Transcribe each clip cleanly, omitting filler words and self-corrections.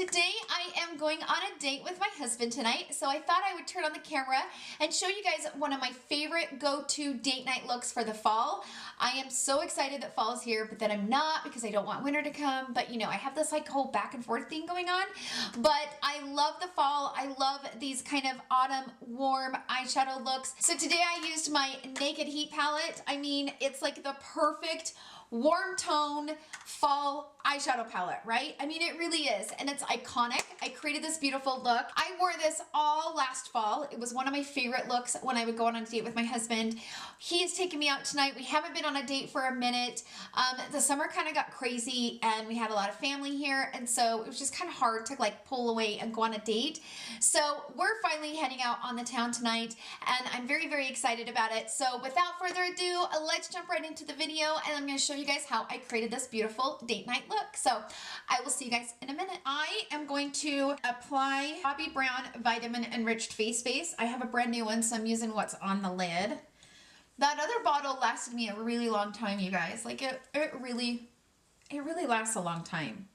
today I am going on a date with my husband tonight, so I thought I would turn on the camera and show you guys one of my favorite go-to date night looks for the fall. I am so excited that fall is here, but then I'm not because I don't want winter to come, but you know, I have this like whole back and forth thing going on, but I love the fall. I love these kind of autumn warm eyeshadow looks. So today I used my Naked Heat palette. I mean, it's like the perfect warm tone fall eyeshadow palette, right? I mean, it really is, and it's iconic. I created this beautiful look. I wore this all last fall. It was one of my favorite looks when I would go on a date with my husband. He is taking me out tonight. We haven't been on a date for a minute. The summer kind of got crazy and we had a lot of family here, and so it was just kind of hard to like pull away and go on a date. So we're finally heading out on the town tonight, and I'm very, very excited about it. So without further ado, let's jump right into the video, and I'm going to show you guys how I created this beautiful date night look. So I will see you guys in a minute. I am going to apply Bobbi Brown Vitamin Enriched Face Base. I have a brand new one, so I'm using what's on the lid. That other bottle lasted me a really long time, you guys. Like it really lasts a long time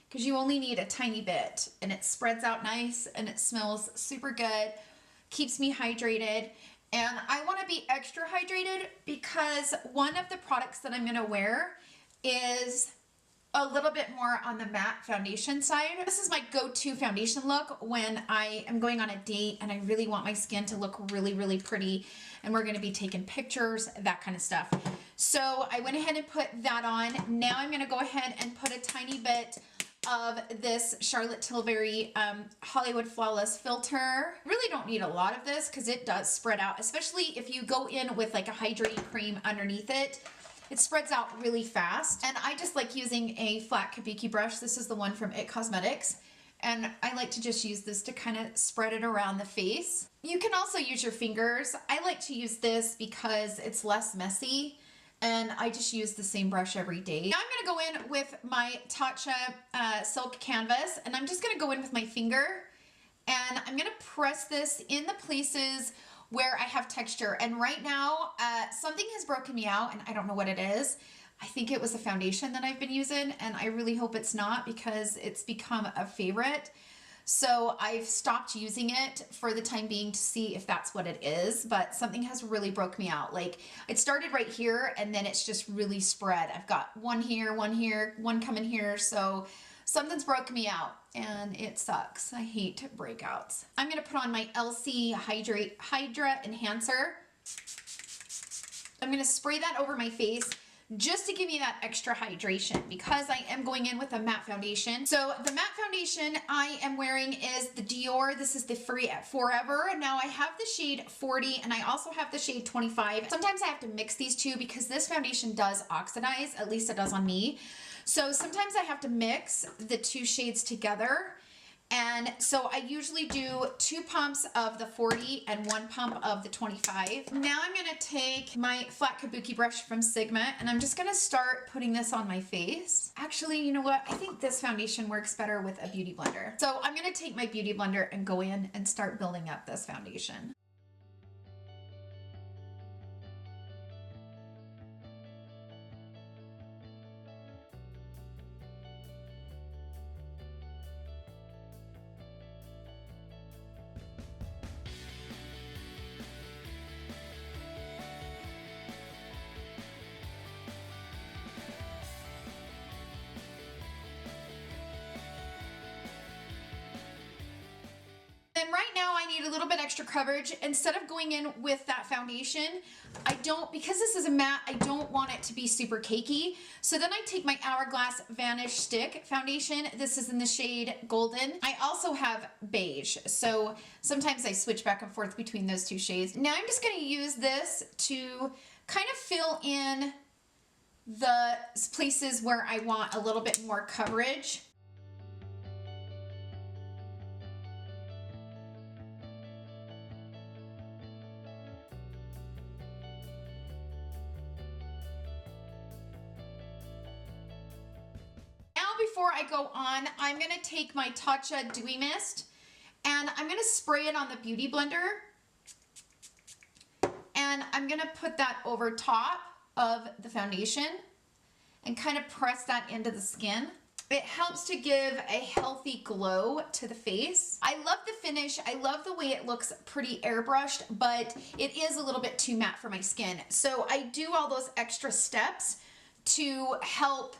because you only need a tiny bit, and it spreads out nice and it smells super good, keeps me hydrated. And I want to be extra hydrated because one of the products that I'm going to wear is a little bit more on the matte foundation side. This is my go-to foundation look when I am going on a date and I really want my skin to look really, really pretty, and we're going to be taking pictures, that kind of stuff. So I went ahead and put that on. Now I'm going to go ahead and put a tiny bit of this Charlotte Tilbury Hollywood Flawless filter. Really don't need a lot of this because it does spread out, especially if you go in with like a hydrating cream underneath it. It spreads out really fast, and I just like using a flat Kabuki brush. This is the one from It Cosmetics, and I like to just use this to kind of spread it around the face. You can also use your fingers. I like to use this because it's less messy, and I just use the same brush every day. Now I'm going to go in with my Tatcha Silk Canvas, and I'm just going to go in with my finger, and I'm going to press this in the places where I have texture. And right now, something has broken me out, and I don't know what it is. I think it was a foundation that I've been using, and I really hope it's not because it's become a favorite. So I've stopped using it for the time being to see if that's what it is, but something has really broke me out. Like, it started right here, and then it's just really spread. I've got one here, one coming here, so something's broke me out, and it sucks. I hate breakouts. I'm gonna put on my Elcie Hydra Enhancer. I'm gonna spray that over my face just to give me that extra hydration because I am going in with a matte foundation. So the matte foundation I am wearing is the Dior. This is the Forever. Now I have the shade 40 and I also have the shade 25. Sometimes I have to mix these two because this foundation does oxidize, at least it does on me. So sometimes I have to mix the two shades together. And so I usually do 2 pumps of the 40 and 1 pump of the 25. Now I'm going to take my flat Kabuki brush from Sigma, and I'm just going to start putting this on my face. Actually, you know what? I think this foundation works better with a beauty blender. So I'm going to take my beauty blender and go in and start building up this foundation. And right now I need a little bit extra coverage. Instead of going in with that foundation, because this is a matte, I don't want it to be super cakey. So then I take my Hourglass Vanish Stick Foundation. This is in the shade Golden. I also have beige, so sometimes I switch back and forth between those two shades. Now I'm just going to use this to kind of fill in the places where I want a little bit more coverage. Before I go on, I'm going to take my Tatcha Dewy Mist and I'm going to spray it on the Beauty Blender, and I'm going to put that over top of the foundation and kind of press that into the skin. It helps to give a healthy glow to the face. I love the finish. I love the way it looks pretty airbrushed, but it is a little bit too matte for my skin. So I do all those extra steps to help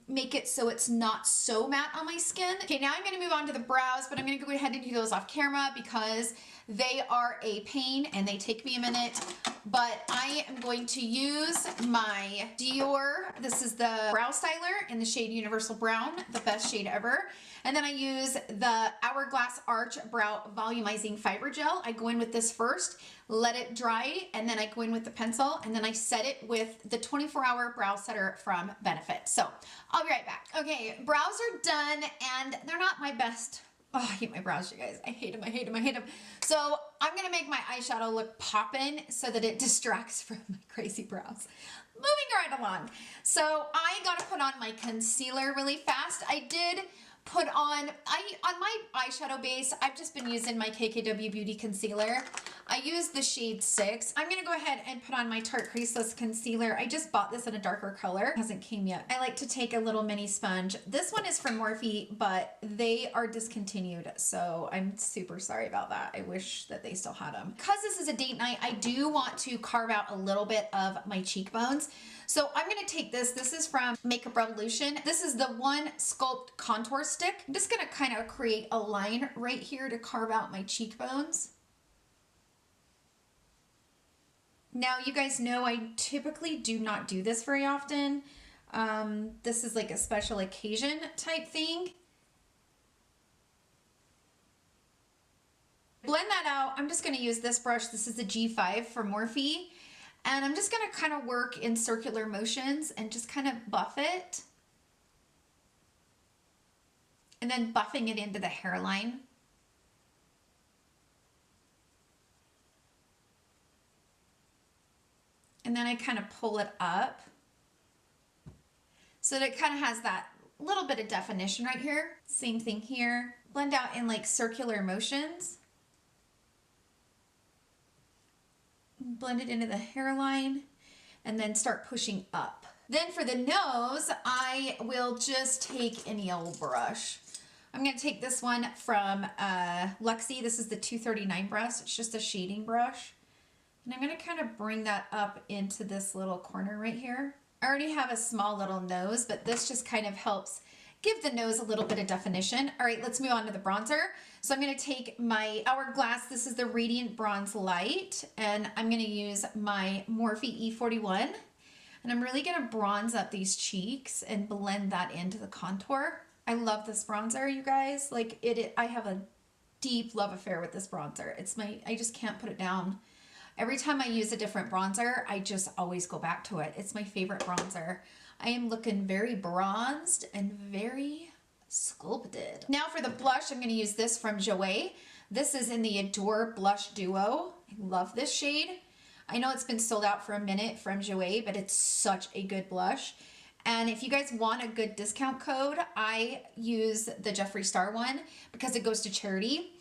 make it so it's not so matte on my skin. Okay, now I'm going to move on to the brows, but I'm going to go ahead and do those off camera because they are a pain and they take me a minute. But I am going to use my Dior, this is the Brow Styler in the shade Universal Brown, the best shade ever. And then I use the Hourglass Arch Brow Volumizing Fiber Gel. I go in with this first, let it dry, and then I go in with the pencil, and then I set it with the 24-hour brow setter from Benefit. So I'll be right back. Okay, brows are done, and they're not my best. Oh, I hate my brows, you guys. I hate them, I hate them, I hate them. So I'm gonna make my eyeshadow look poppin' so that it distracts from my crazy brows. Moving right along. So I gotta put on my concealer really fast. I did put on my eyeshadow base, I've just been using my KKW Beauty Concealer. I use the shade 6. I'm gonna go ahead and put on my Tarte Creaseless Concealer. I just bought this in a darker color. It hasn't came yet. I like to take a little mini sponge. This one is from Morphe, but they are discontinued, so I'm super sorry about that. I wish that they still had them. Because this is a date night, I do want to carve out a little bit of my cheekbones. So I'm gonna take this. This is from Makeup Revolution. This is the One Sculpt Contour Stick. I'm just gonna kind of create a line right here to carve out my cheekbones. Now, you guys know I typically do not do this very often. This is like a special occasion type thing. Blend that out. I'm just gonna use this brush. This is the G5 from Morphe. And I'm just gonna kind of work in circular motions and just kind of buff it. And then buffing it into the hairline. And then I kind of pull it up so that it kind of has that little bit of definition right here. Same thing here. Blend out in like circular motions. Blend it into the hairline and then start pushing up. Then for the nose, I will just take any old brush. I'm going to take this one from Luxie. This is the 239 brush. It's just a shading brush. And I'm going to kind of bring that up into this little corner right here. I already have a small little nose, but this just kind of helps give the nose a little bit of definition. All right, let's move on to the bronzer. So I'm going to take my Hourglass. This is the Radiant Bronze Light, and I'm going to use my Morphe E41. And I'm really going to bronze up these cheeks and blend that into the contour. I love this bronzer, you guys. Like I have a deep love affair with this bronzer. I just can't put it down. Every time I use a different bronzer, I just always go back to it. It's my favorite bronzer. I am looking very bronzed and very sculpted. Now for the blush, I'm going to use this from Jouer. This is in the Adore Blush Duo. I love this shade. I know it's been sold out for a minute from Jouer, but it's such a good blush. And if you guys want a good discount code, I use the Jeffree Star one because it goes to charity.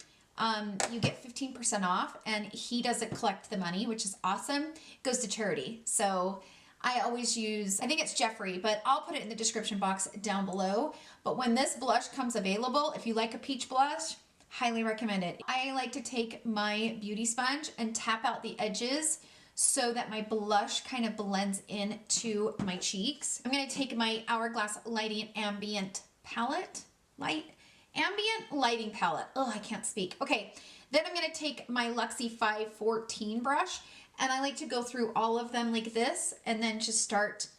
You get 15% off, and he doesn't collect the money, which is awesome. It goes to charity. So I always use, I think it's Jeffree, but I'll put it in the description box down below. But when this blush comes available, if you like a peach blush, highly recommend it. I like to take my beauty sponge and tap out the edges so that my blush kind of blends into my cheeks. I'm going to take my Hourglass Lighting Ambient palette, Ambient lighting palette. Oh, I can't speak. Okay, then I'm going to take my Luxie 514 brush, and I like to go through all of them like this and then just start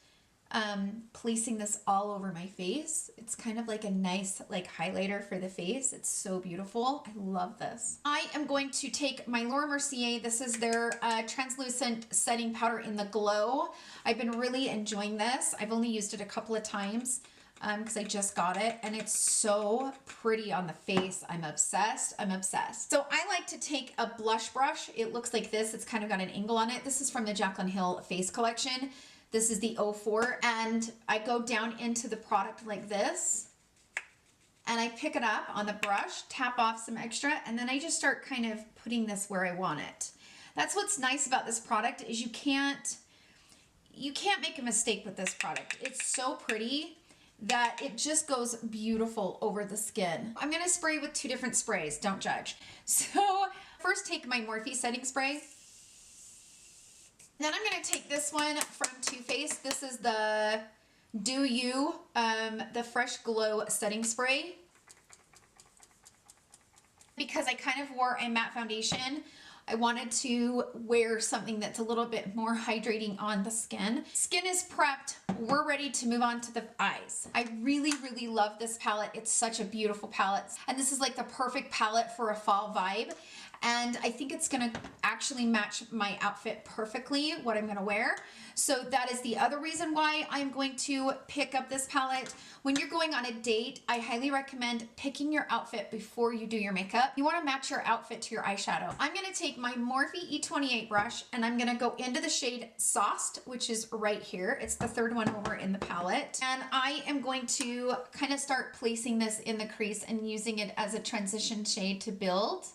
placing this all over my face. It's kind of like a nice highlighter for the face. It's so beautiful. I love this. I am going to take my Laura Mercier. This is their translucent setting powder in the Glow. I've been really enjoying this. I've only used it a couple of times because I just got it, and it's so pretty on the face. I'm obsessed. I'm obsessed. So I like to take a blush brush. It looks like this. It's kind of got an angle on it. This is from the Jaclyn Hill Face Collection. This is the 04, and I go down into the product like this, and I pick it up on the brush, tap off some extra, and then I just start kind of putting this where I want it. That's what's nice about this product is you can't make a mistake with this product. It's so pretty that it just goes beautiful over the skin. I'm gonna spray with 2 different sprays, don't judge. So first take my Morphe setting spray. Then I'm gonna take this one from Too Faced. This is the Do You, the Fresh Glow setting spray. Because I kind of wore a matte foundation, I wanted to wear something that's a little bit more hydrating on the skin. Skin is prepped. We're ready to move on to the eyes. I really, really love this palette. It's such a beautiful palette. And this is like the perfect palette for a fall vibe. And I think it's gonna actually match my outfit perfectly, what I'm gonna wear. So that is the other reason why I'm going to pick up this palette. When you're going on a date, I highly recommend picking your outfit before you do your makeup. You wanna match your outfit to your eyeshadow. I'm gonna take my Morphe E41 brush and I'm gonna go into the shade Sauced, which is right here. It's the 3rd one over in the palette. And I am going to kind of start placing this in the crease and using it as a transition shade to build.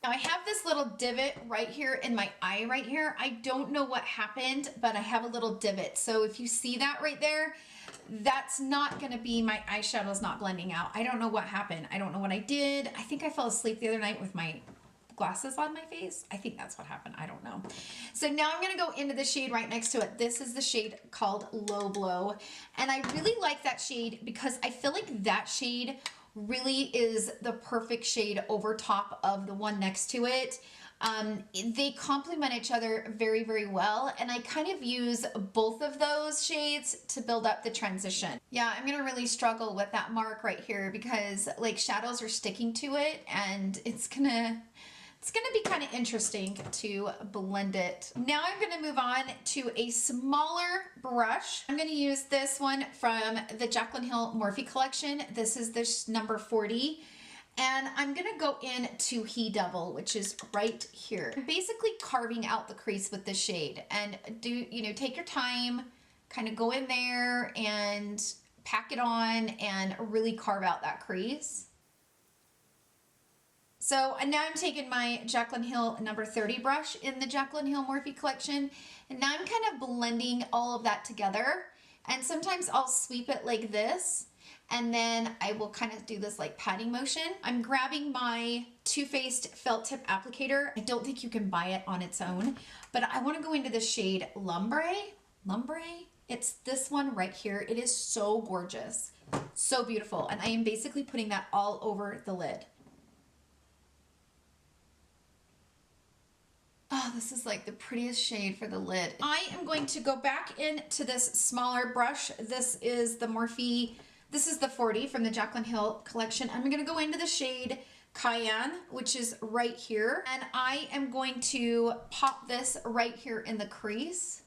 Now I have this little divot right here in my eye right here. I don't know what happened, but I have a little divot. So if you see that right there, that's not gonna be my eyeshadow's not blending out. I don't know what happened. I don't know what I did. I think I fell asleep the other night with my glasses on my face. I think that's what happened. I don't know. So now I'm gonna go into the shade right next to it. This is the shade called Low Blow. And I really like that shade because I feel like that shade really is the perfect shade over top of the one next to it. They complement each other very, very well. And I kind of use both of those shades to build up the transition. Yeah, I'm gonna really struggle with that mark right here because like shadows are sticking to it and it's gonna be kind of interesting to blend it. Now I'm gonna move on to a smaller brush. I'm gonna use this one from the Jaclyn Hill Morphe collection. This is this number 40. And I'm gonna go into He Double, which is right here. I'm basically carving out the crease with this shade and take your time, kind of go in there and pack it on and really carve out that crease. So and now I'm taking my Jaclyn Hill number 30 brush in the Jaclyn Hill Morphe collection, and now I'm kind of blending all of that together. And sometimes I'll sweep it like this, and then I will kind of do this like patting motion. I'm grabbing my Too Faced felt tip applicator. I don't think you can buy it on its own, but I want to go into the shade Lumbre. It's this one right here. It is so gorgeous, so beautiful, and I am basically putting that all over the lid. Oh, this is like the prettiest shade for the lid. I am going to go back into this smaller brush. This is the Morphe, this is the 40 from the Jaclyn Hill collection. I'm gonna go into the shade Cayenne, which is right here. And I am going to pop this right here in the crease,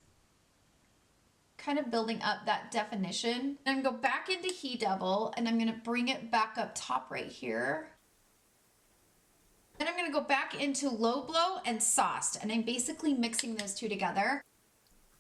kind of building up that definition. And I'm gonna go back into He Double and I'm gonna bring it back up top right here. Then I'm going to go back into Low Blow and Sauced, and I'm basically mixing those two together.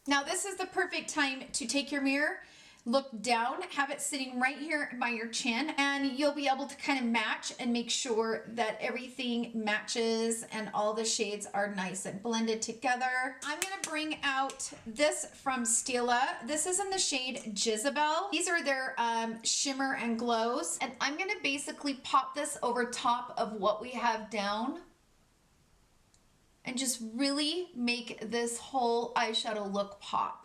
Now this is the perfect time to take your mirror, look down, have it sitting right here by your chin, and you'll be able to kind of match and make sure that everything matches and all the shades are nice and blended together. I'm going to bring out this from Stila. This is in the shade Jezebel. These are their shimmer and glows, and I'm going to basically pop this over top of what we have down and just really make this whole eyeshadow look pop.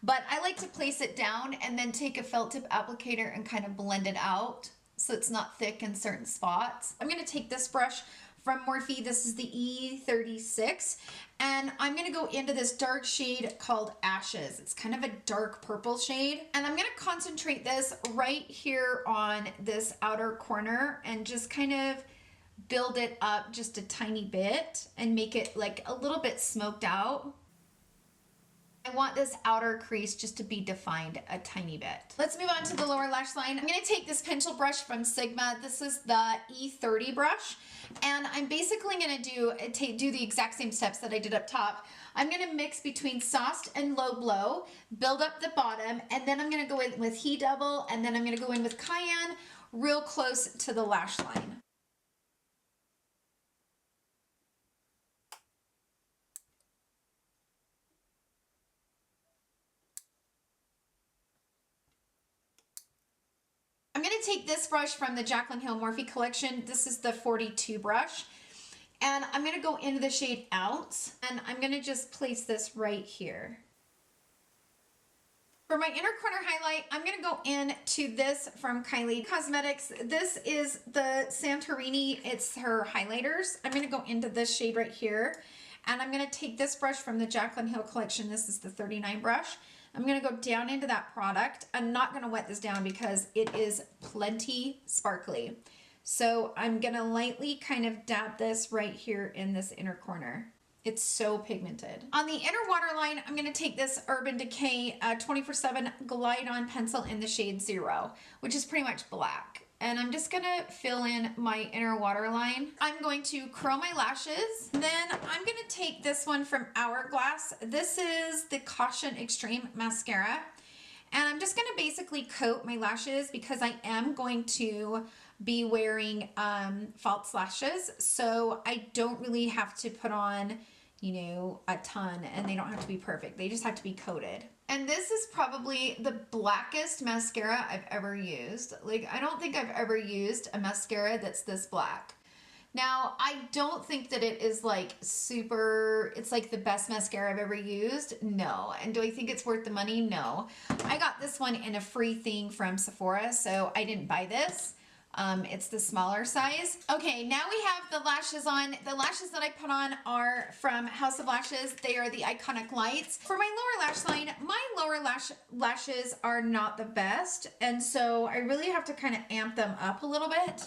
But I like to place it down and then take a felt tip applicator and kind of blend it out so it's not thick in certain spots. I'm going to take this brush from Morphe. This is the E36, and I'm going to go into this dark shade called Ashes. It's kind of a dark purple shade, and I'm going to concentrate this right here on this outer corner and just kind of build it up just a tiny bit and make it like a little bit smoked out. I want this outer crease just to be defined a tiny bit. Let's move on to the lower lash line. I'm going to take this pencil brush from Sigma. This is the E30 brush, and I'm basically going to do the exact same steps that I did up top. I'm going to mix between Sauced and Low Blow, build up the bottom, and then I'm going to go in with He Double, and then I'm going to go in with Cayenne real close to the lash line. going to take this brush from the Jaclyn Hill Morphe collection. This is the 42 brush. And I'm going to go into the shade Out, and I'm going to just place this right here. For my inner corner highlight, I'm going to go into this from Kylie Cosmetics. This is the Santorini. It's her highlighters. I'm going to go into this shade right here. And I'm going to take this brush from the Jaclyn Hill collection. This is the 39 brush. I'm going to go down into that product. I'm not going to wet this down because it is plenty sparkly. So I'm going to lightly kind of dab this right here in this inner corner. It's so pigmented. On the inner waterline, I'm going to take this Urban Decay 24/7 Glide On Pencil in the shade 0, which is pretty much black. And I'm just going to fill in my inner waterline. I'm going to curl my lashes. Then I'm going to take this one from Hourglass. This is the Caution Extreme Mascara. And I'm just going to basically coat my lashes because I am going to be wearing false lashes, so I don't really have to put on, you know, a ton, and they don't have to be perfect. They just have to be coated. And this is probably the blackest mascara I've ever used. Like, I don't think I've ever used a mascara that's this black. Now, I don't think that it is like super, it's like the best mascara I've ever used. No. And do I think it's worth the money? No. I got this one in a free thing from Sephora, so I didn't buy this. It's the smaller size. Okay, now we have the lashes on. The lashes that I put on are from House of Lashes. They are the Iconic Lights. For my lower lash line, my lower lashes are not the best, and so I really have to kind of amp them up a little bit.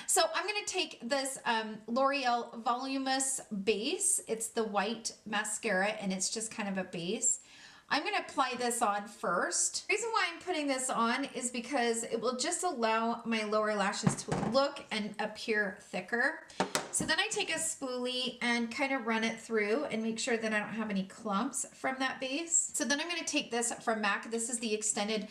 So I'm going to take this L'Oreal Voluminous Base. It's the white mascara, and it's just kind of a base. I'm going to apply this on first. The reason why I'm putting this on is because it will just allow my lower lashes to look and appear thicker. So then I take a spoolie and kind of run it through and make sure that I don't have any clumps from that base. So then I'm going to take this from MAC. This is the Extended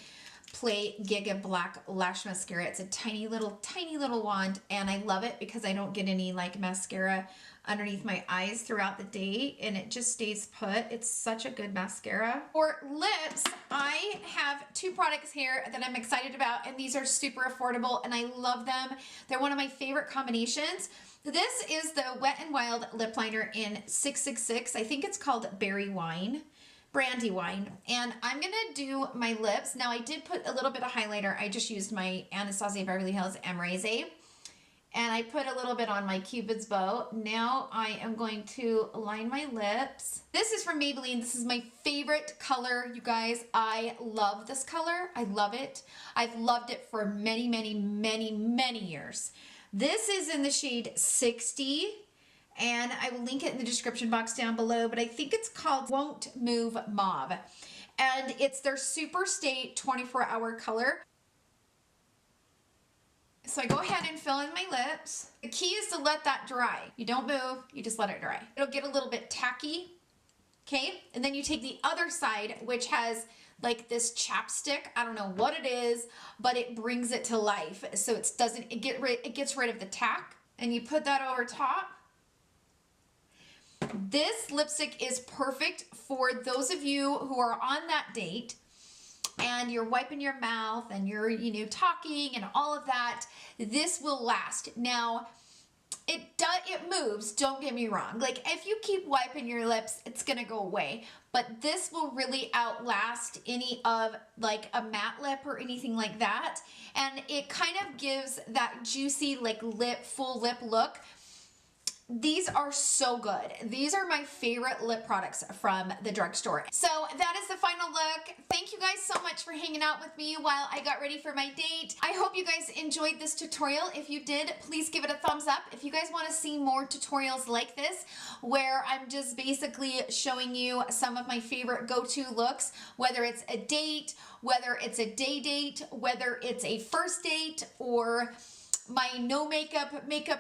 Play Giga Black Lash Mascara. It's a tiny little wand, and I love it because I don't get any like mascara underneath my eyes throughout the day, and it just stays put. It's such a good mascara. For lips, I have two products here that I'm excited about, and these are super affordable, and I love them. They're one of my favorite combinations. This is the Wet n Wild lip liner in 666. I think it's called Berry Wine. Brandy Wine. And I'm gonna do my lips. Now I did put a little bit of highlighter. I just used my Anastasia Beverly Hills Amrezy. And I put a little bit on my Cupid's bow. Now I am going to line my lips. This is from Maybelline. This is my favorite color, you guys. I love this color. I love it. I've loved it for many, many, many, many years. This is in the shade 60. And I will link it in the description box down below, but I think it's called Won't Move Mauve. And it's their Super Stay 24-hour color. So I go ahead and fill in my lips. The key is to let that dry. You don't move, you just let it dry. It'll get a little bit tacky, okay? And then you take the other side, which has like this chapstick. I don't know what it is, but it brings it to life. So it gets rid of the tack, and you put that over top. This lipstick is perfect for those of you who are on that date and you're wiping your mouth and you're, you know, talking and all of that. This will last. Now, it moves, don't get me wrong. Like, if you keep wiping your lips, it's gonna go away. But this will really outlast any of like a matte lip or anything like that. And it kind of gives that juicy like full lip look. These are so good. These are my favorite lip products from the drugstore. So that is the final look. Thank you guys so much for hanging out with me while I got ready for my date. I hope you guys enjoyed this tutorial. If you did, please give it a thumbs up. If you guys want to see more tutorials like this, where I'm just basically showing you some of my favorite go-to looks, whether it's a date, whether it's a day date, whether it's a first date, or my no makeup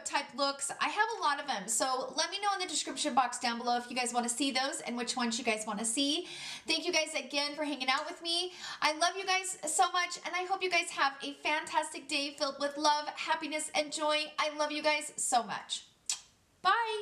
type looks. I have a lot of them, so let me know in the description box down below if you guys want to see those and which ones you guys want to see. Thank you guys again for hanging out with me. I love you guys so much, and I hope you guys have a fantastic day filled with love, happiness, and joy. I love you guys so much. Bye.